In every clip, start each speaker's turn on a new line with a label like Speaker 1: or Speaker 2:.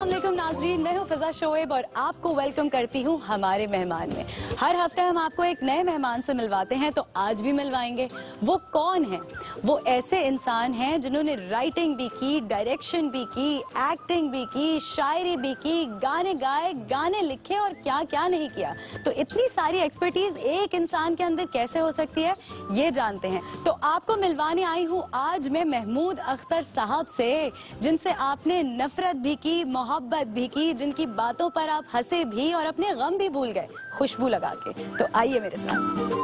Speaker 1: अस्सलामुअलैकुम नाज़रीन, मैं हूँ फिजा शोएब और आपको वेलकम करती हूँ हमारे मेहमान में। हर हफ्ते हम आपको एक नए मेहमान से मिलवाते हैं, तो आज भी मिलवाएंगे। वो कौन है? वो ऐसे इंसान हैं जिन्होंने राइटिंग भी की, डायरेक्शन भी की, एक्टिंग भी की, शायरी भी की, गाने गाए, गाने लिखे और क्या क्या नहीं किया। तो इतनी सारी एक्सपर्टीज एक इंसान के अंदर कैसे हो सकती है, ये जानते हैं। तो आपको मिलवाने आई हूँ आज मैं महमूद अख्तर साहब से, जिनसे आपने नफरत भी की, मोहब्बत भी की, जिनकी बातों पर आप हंसे भी और अपने गम भी भूल गए खुशबू लगा के। तो आइए मेरे साथ।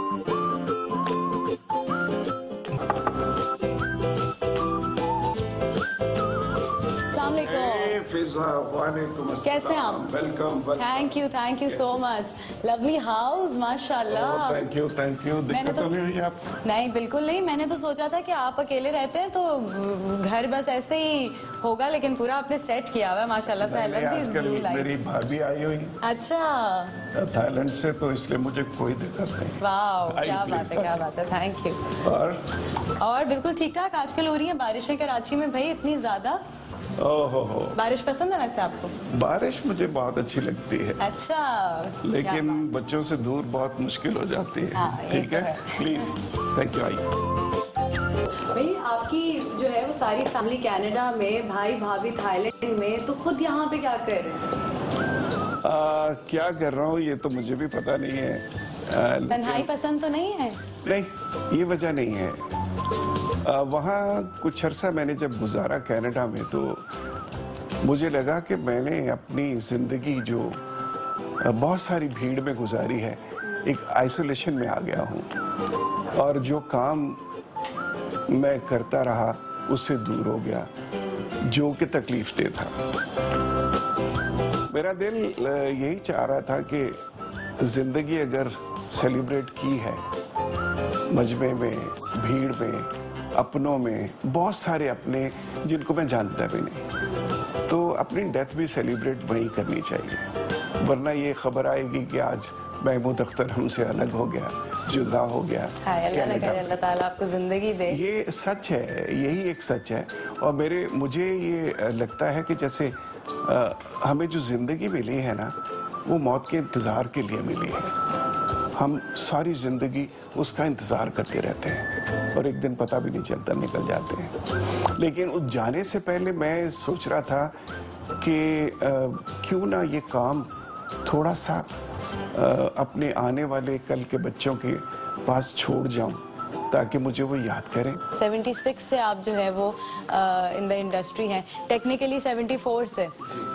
Speaker 1: कैसे आप?
Speaker 2: Welcome.
Speaker 1: Thank you so much. Lovely house, माशाल्लाह।
Speaker 2: Thank you.
Speaker 1: मैंने तो
Speaker 2: नहीं हुई आप?
Speaker 1: नहीं, बिल्कुल नहीं। मैंने तो सोचा था कि आप अकेले रहते हैं तो घर बस ऐसे ही होगा, लेकिन पूरा आपने सेट किया हुआ है माशाल्लाह से।
Speaker 2: मेरी भाभी आई हुई।
Speaker 1: अच्छा,
Speaker 2: थाईलैंड से, तो इसलिए मुझे कोई दिक्कत नहीं।
Speaker 1: वाह, क्या बात है। Thank you. और बिल्कुल ठीक ठाक आजकल हो रही है बारिशें कराची में भाई, इतनी ज्यादा।
Speaker 2: ओहो,
Speaker 1: बारिश पसंद है वैसे आपको?
Speaker 2: बारिश मुझे बहुत अच्छी लगती है।
Speaker 1: अच्छा,
Speaker 2: लेकिन बच्चों से दूर बहुत मुश्किल हो जाती है। ठीक है, प्लीज। Thank you.
Speaker 1: भाई आपकी जो है वो सारी फैमिली कनाडा में, भाई भाभी थाईलैंड में, तो खुद यहाँ पे क्या कर रहे हैं?
Speaker 2: क्या कर रहा हूँ ये तो मुझे भी पता नहीं है।
Speaker 1: तन्हाई पसंद तो नहीं है?
Speaker 2: नहीं, ये वजह नहीं है। वहाँ कुछ अरसा मैंने जब गुजारा कनाडा में, तो मुझे लगा कि मैंने अपनी ज़िंदगी जो बहुत सारी भीड़ में गुजारी है, एक आइसोलेशन में आ गया हूँ, और जो काम मैं करता रहा उससे दूर हो गया, जो कि तकलीफ दे था। मेरा दिल यही चाह रहा था कि ज़िंदगी अगर सेलिब्रेट की है, मजमे में, भीड़ में, अपनों में, बहुत सारे अपने जिनको मैं जानता भी नहीं, तो अपनी डेथ भी सेलिब्रेट वहीं करनी चाहिए। वरना ये खबर आएगी कि आज महमूद अख्तर हमसे अलग हो गया, जुदा हो गया।
Speaker 1: अल्लाह ताला आपको जिंदगी दे।
Speaker 2: ये सच है, यही एक सच है। और मुझे ये लगता है कि जैसे हमें जो जिंदगी मिली है ना, वो मौत के इंतजार के लिए मिली है। हम सारी जिंदगी उसका इंतजार करते रहते हैं और एक दिन पता भी नहीं चलता, निकल जाते हैं। लेकिन उस जाने से पहले मैं सोच रहा था कि क्यों ना ये काम थोड़ा सा अपने आने वाले कल के बच्चों के पास छोड़ जाऊं, ताकि मुझे वो याद करें।
Speaker 1: 76 से आप जो है वो इन द इंडस्ट्री हैं, टेक्निकली 74 से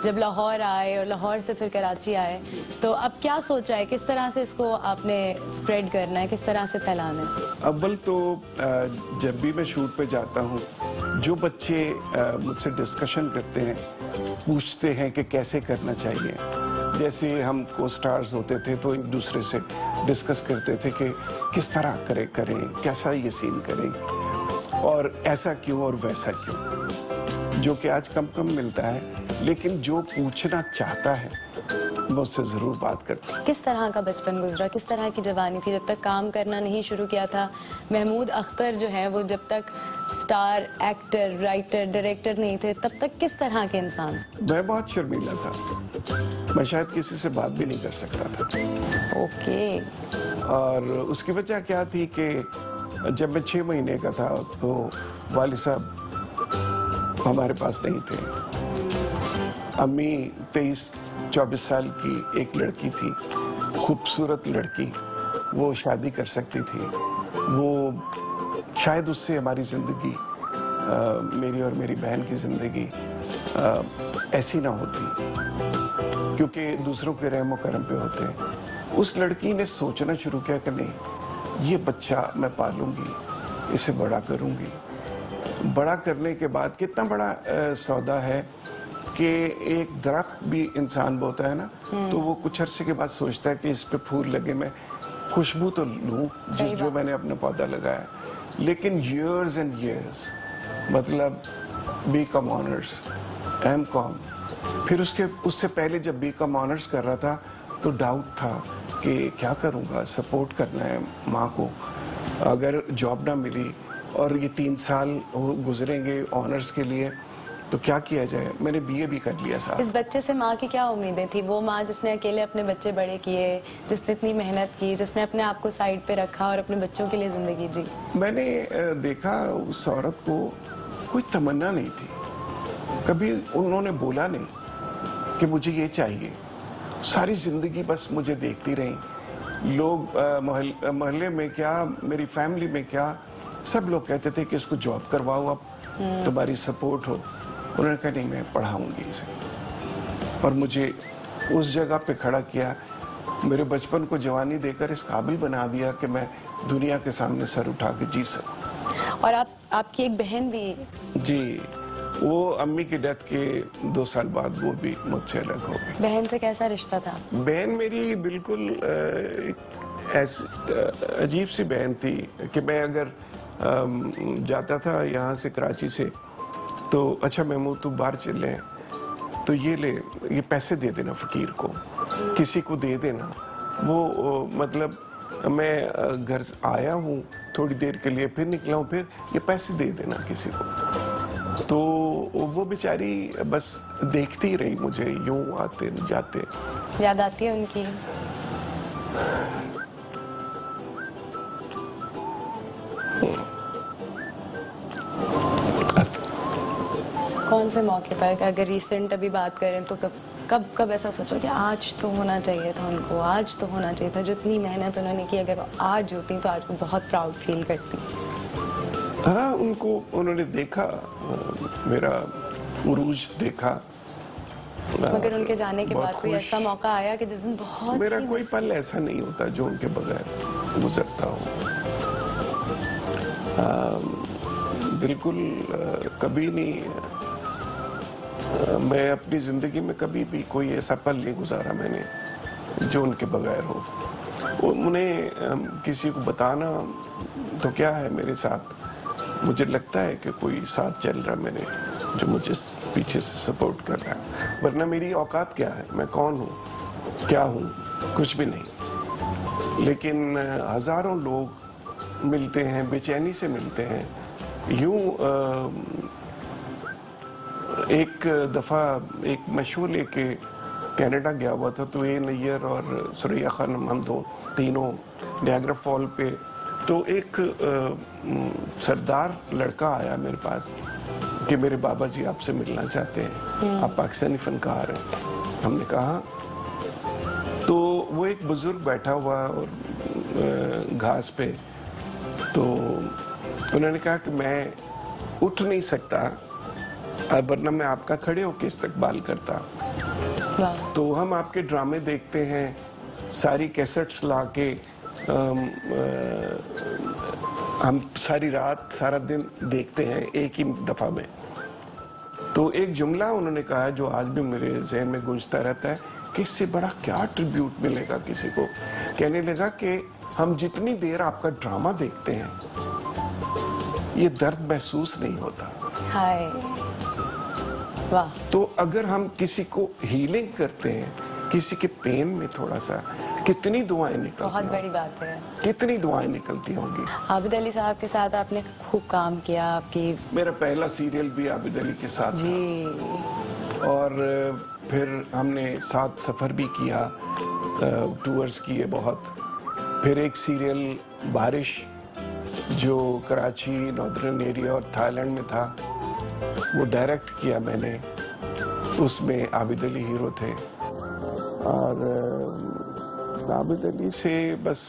Speaker 1: जब लाहौर आए और लाहौर से फिर कराची आए, तो अब क्या सोचा है, किस तरह से इसको आपने स्प्रेड करना है, किस तरह से फैलाना है?
Speaker 2: अव्वल तो जब भी मैं शूट पे जाता हूँ, जो बच्चे मुझसे डिस्कशन करते हैं, पूछते हैं कि कैसे करना चाहिए, जैसे हम को स्टार्स होते थे तो एक दूसरे से डिस्कस करते थे कि किस तरह करें, कैसा ये सीन करें, और ऐसा क्यों और वैसा क्यों, जो कि आज कम मिलता है। लेकिन जो पूछना चाहता है मैं उससे जरूर बात करता हूँ।
Speaker 1: किस तरह का बचपन गुजरा, किस तरह की जवानी थी जब तक काम करना नहीं शुरू किया था? महमूद अख्तर जो है वो जब तक स्टार एक्टर, राइटर, डायरेक्टर नहीं थे, तब तक किस तरह के इंसान?
Speaker 2: मैं बहुत शर्मीला था, मैं शायद किसी से बात भी नहीं कर सकता था।
Speaker 1: ओके।
Speaker 2: और उसकी वजह क्या थी कि जब मैं 6 महीने का था तो वालिद साहब हमारे पास नहीं थे। अम्मी 23-24 साल की एक लड़की थी, खूबसूरत लड़की, वो शादी कर सकती थी। वो शायद उससे हमारी ज़िंदगी, मेरी और मेरी बहन की ज़िंदगी ऐसी ना होती, क्योंकि दूसरों के रहम और करम पे होते हैं। उस लड़की ने सोचना शुरू किया कि नहीं, ये बच्चा मैं पालूंगी, इसे बड़ा करूंगी। बड़ा करने के बाद कितना बड़ा सौदा है कि एक दरख्त भी इंसान बोता है ना, तो वो कुछ अरसे के बाद सोचता है कि इस पे फूल लगे, मैं खुशबू तो लूं जो मैंने अपना पौधा लगाया। लेकिन years and years, मतलब बीकॉम ऑनर्स, एमकॉम, फिर उससे पहले जब बीकॉम ऑनर्स कर रहा था तो डाउट था कि क्या करूँगा, सपोर्ट करना है माँ को, अगर जॉब ना मिली और ये 3 साल गुजरेंगे ऑनर्स के लिए, तो क्या किया जाए, मैंने बीए भी कर लिया साहब।
Speaker 1: इस बच्चे से माँ की क्या उम्मीदें थी? वो माँ जिसने अकेले अपने बच्चे बड़े किए, जिसने इतनी मेहनत की, जिसने अपने आप को साइड पे रखा और अपने बच्चों के लिए जिंदगी जी।
Speaker 2: मैंने देखा उस औरत को कोई तमन्ना नहीं थी, कभी उन्होंने बोला नहीं कि मुझे ये चाहिए। सारी जिंदगी बस मुझे देखती रही। लोग मोहल्ले में क्या, मेरी फैमिली में क्या, सब लोग कहते थे कि इसको जॉब करवाओ, अब तुम्हारी सपोर्ट हो। उन्होंने कहा नहीं, मैं पढ़ाऊंगी इसे, और मुझे उस जगह पे खड़ा किया। मेरे बचपन को जवानी देकर इस काबिल बना दिया कि मैं दुनिया के सामने सर उठा के जी सकूं।
Speaker 1: और आपकी एक बहन भी? जी,
Speaker 2: वो अम्मी की डेथ के 2 साल बाद वो भी मुझसे अलग हो गई।
Speaker 1: बहन से कैसा रिश्ता था?
Speaker 2: बहन मेरी बिल्कुल अजीब सी बहन थी कि मैं अगर जाता था यहाँ से कराची से, तो अच्छा महमूद तू बाहर चले, तो ये पैसे दे देना फकीर को, किसी को दे देना। वो मतलब मैं घर आया हूँ थोड़ी देर के लिए, फिर निकला हूँ, फिर ये पैसे दे देना किसी को। तो वो बेचारी बस देखती रही मुझे, यूं आते जाते।
Speaker 1: याद आती है उनकी? कौन से मौके पर? अगर रिसेंट अभी बात करें तो कब ऐसा सोचो कि आज तो होना चाहिए था उनको, आज तो होना चाहिए था, जितनी मेहनत उन्होंने की, अगर आज होती तो आज को बहुत प्राउड फील करती।
Speaker 2: हाँ, उन्होंने देखा, मेरा उरूज देखा।
Speaker 1: मगर उनके जाने के बाद कोई ऐसा मौका आया कि जिस दिन बहुत
Speaker 2: मेरा कोई पल ऐसा नहीं होता जो उनके बगैर गुजरता हो। बिल्कुल कभी नहीं, मैं अपनी जिंदगी में कभी भी कोई ऐसा पल नहीं गुजारा मैंने जो उनके बगैर हो। उन्हें किसी को बताना तो क्या है, मेरे साथ मुझे लगता है कि कोई साथ चल रहा मेरे, जो मुझे पीछे से सपोर्ट कर रहा है, वरना मेरी औकात क्या है, मैं कौन हूँ, क्या हूँ, कुछ भी नहीं। लेकिन हजारों लोग मिलते हैं, बेचैनी से मिलते हैं। यूं एक दफा एक मशहूर लेके कनाडा गया हुआ था, तो ए नैयर और सुरैया खानम, हम तीनों नियाग्रा फॉल पे, तो एक सरदार लड़का आया मेरे पास कि मेरे बाबा जी आपसे मिलना चाहते हैं, आप पाकिस्तानी फनकार हैं। हमने कहा, तो वो एक बुजुर्ग बैठा हुआ और घास पे, तो उन्होंने कहा कि मैं उठ नहीं सकता, वरना मैं आपका खड़े होकर इस्तकबाल करता। तो हम आपके ड्रामे देखते हैं, सारी कैसेट्स ला के हम सारी रात सारा दिन देखते हैं एक ही दफा में। तो एक जुमला उन्होंने कहा जो आज भी मेरे ज़हन में गूंजता रहता है कि इससे बड़ा क्या ट्रिब्यूट मिलेगा किसी को। कहने लगा कि हम जितनी देर आपका ड्रामा देखते हैं, ये दर्द महसूस नहीं होता।
Speaker 1: हाय, वाह।
Speaker 2: तो अगर हम किसी को हीलिंग करते हैं, किसी के पेन में थोड़ा सा, कितनी दुआएं निकलती,
Speaker 1: बहुत बड़ी बात है,
Speaker 2: कितनी दुआएं निकलती होंगी।
Speaker 1: आबिद अली साहब के साथ आपने खूब काम किया। आपकी
Speaker 2: मेरा पहला सीरियल भी आबिद अली के साथ
Speaker 1: जी
Speaker 2: था। और फिर हमने साथ सफर भी किया, टूर्स किए बहुत। फिर एक सीरियल बारिश जो कराची, नॉर्दर्न एरिया और थाईलैंड में था, वो डायरेक्ट किया मैंने। उसमें आबिद अली हीरो थे, और आबिद अली से बस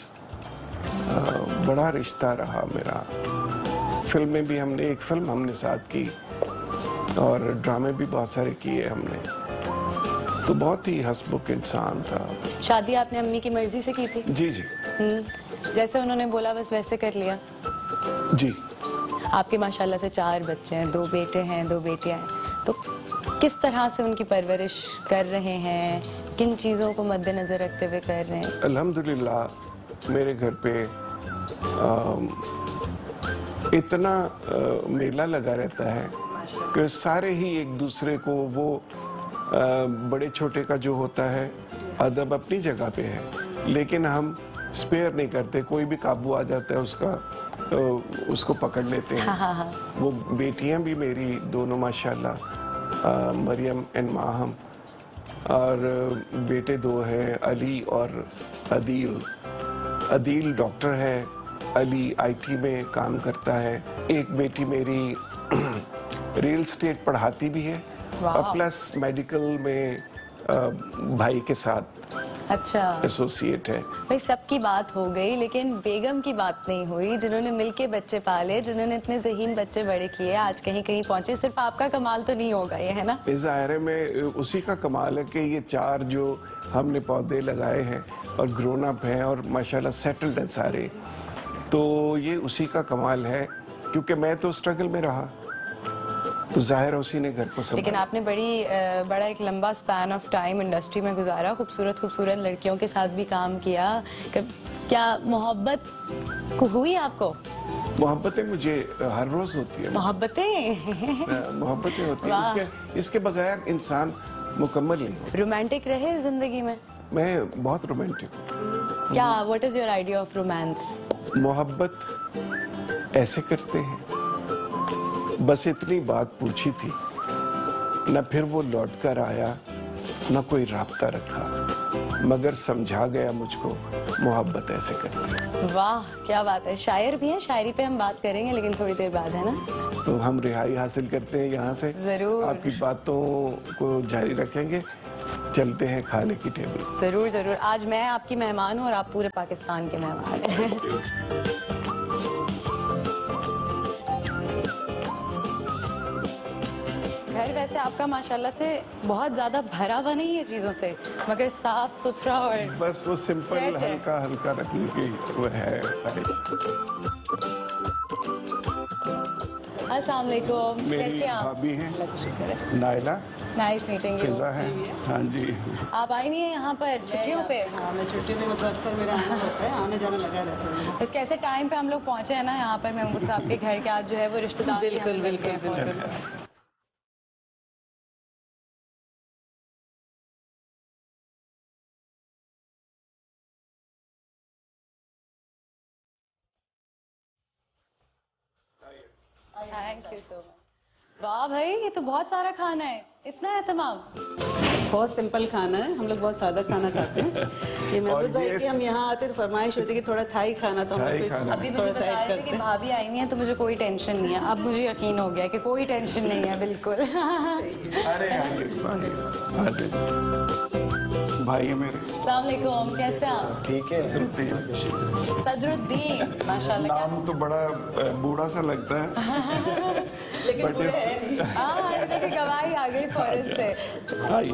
Speaker 2: बड़ा रिश्ता रहा मेरा। फिल्में भी हमने, एक फिल्म हमने साथ की, और ड्रामे भी बहुत सारे किए हमने। तो बहुत ही हंसमुख इंसान था।
Speaker 1: शादी आपने अम्मी की मर्जी से की थी?
Speaker 2: जी जी।
Speaker 1: जैसे उन्होंने बोला बस वैसे कर लिया?
Speaker 2: जी।
Speaker 1: आपके माशाल्लाह से 4 बच्चे हैं, 2 बेटे हैं, 2 बेटियां हैं। तो किस तरह से उनकी परवरिश कर रहे हैं, किन चीज़ों को मद्देनजर रखते हुए कर रहे हैं?
Speaker 2: अल्हम्दुलिल्लाह मेरे घर पे इतना मेला लगा रहता है कि सारे ही एक दूसरे को, वो बड़े छोटे का जो होता है अदब अपनी जगह पे है, लेकिन हम स्पेयर नहीं करते। कोई भी काबू आ जाता है उसको पकड़ लेते हैं।
Speaker 1: हाँ।
Speaker 2: वो बेटियां भी मेरी दोनों माशाल्लाह मरियम एंड माहम, और बेटे 2 हैं, अली और अदील। अदील डॉक्टर है, अली आईटी में काम करता है। एक बेटी मेरी रियल एस्टेट पढ़ाती भी है और प्लस मेडिकल में भाई के साथ
Speaker 1: अच्छा
Speaker 2: एसोसिएट है।
Speaker 1: भाई सबकी बात हो गई, लेकिन बेगम की बात नहीं हुई, जिन्होंने मिलके बच्चे पाले, जिन्होंने इतने ज़हीन बच्चे बड़े किए, आज कहीं कहीं पहुंचे। सिर्फ आपका कमाल तो नहीं होगा ये, है ना?
Speaker 2: ज़ाहिर में उसी का कमाल है कि ये 4 जो हमने पौधे लगाए हैं और ग्रोन अप हैं और माशाल्लाह सेटल्ड हैं सारे, तो ये उसी का कमाल है, क्योंकि मैं तो स्ट्रगल में रहा, तो जाहिर है उसी ने घर को संभाला।
Speaker 1: लेकिन आपने बड़ा एक लंबा स्पैन ऑफ टाइम इंडस्ट्री में गुजारा, खूबसूरत खूबसूरत लड़कियों के साथ भी काम किया। क्या मोहब्बत हुई आपको?
Speaker 2: मोहब्बतें मुझे हर रोज होती है।
Speaker 1: मोहब्बतें
Speaker 2: होती है, इसके बगैर इंसान मुकम्मल नहीं होता।
Speaker 1: रोमांटिक रहे जिंदगी में?
Speaker 2: मैं बहुत रोमांटिक हूँ।
Speaker 1: क्या what is your idea of romance?
Speaker 2: मोहब्बत ऐसे करते हैं, बस इतनी बात पूछी थी, न फिर वो लौट कर आया, न कोई राब्ता रखा, मगर समझा गया मुझको मोहब्बत ऐसे करते हैं।
Speaker 1: वाह क्या बात है। शायर भी हैं, शायरी पे हम बात करेंगे लेकिन थोड़ी देर बाद, है ना?
Speaker 2: तो हम रिहाई हासिल करते हैं यहाँ से,
Speaker 1: जरूर
Speaker 2: आपकी बातों को जारी रखेंगे, चलते हैं खाने की टेबल।
Speaker 1: जरूर जरूर। आज मैं आपकी मेहमान हूँ और आप पूरे पाकिस्तान के मेहमान हैं। घर वैसे आपका माशाल्लाह से बहुत ज्यादा भरा हुआ नहीं है चीजों से, मगर साफ सुथरा और
Speaker 2: बस वो सिंपल हल्का हल्का रखने की वो है।
Speaker 1: अस्सलाम वालेकुम,
Speaker 2: मेरी भाभी हैं नाइला,
Speaker 1: नाइस मीटिंग यू।
Speaker 2: है? हाँ जी।
Speaker 1: आप आई नहीं है यहाँ पर छुट्टियों पे?
Speaker 3: हाँ, मैं छुट्टी में मतलब अक्सर मेरा आना होता है, आने जाना लगा रहता है।
Speaker 1: इस कैसे टाइम पे हम लोग पहुँचे हैं ना यहाँ पर महमूद साहब के घर के, आज जो है वो रिश्तेदार
Speaker 3: बिल्कुल बिल्कुल बिल्कुल।
Speaker 1: Thank you so much. वाह भाई, ये तो बहुत सारा खाना है, इतना एहतमाम।
Speaker 3: बहुत सिंपल खाना है, हम लोग बहुत सादा खाना खाते हैं। ये महमूद भाई की हम यहाँ आते तो फरमाइश होती कि थोड़ा थाई खाना, तो हम लोग
Speaker 1: अभी मुझे बता रहे थे कि भाभी आई नहीं है तो मुझे कोई टेंशन नहीं है। अब मुझे यकीन हो गया कि कोई टेंशन नहीं है बिल्कुल।
Speaker 2: अरे भाई है मेरे।
Speaker 1: अस्सलाम वालेकुम, कैसे आप?
Speaker 2: ठीक है।
Speaker 1: सदरुद्दीन, माशाल्लाह।
Speaker 2: नाम तो बड़ा बूढ़ा सा लगता है,
Speaker 3: लेकिन पूरे है नहीं।
Speaker 1: गवाही आ गई फौरन से।
Speaker 2: आई।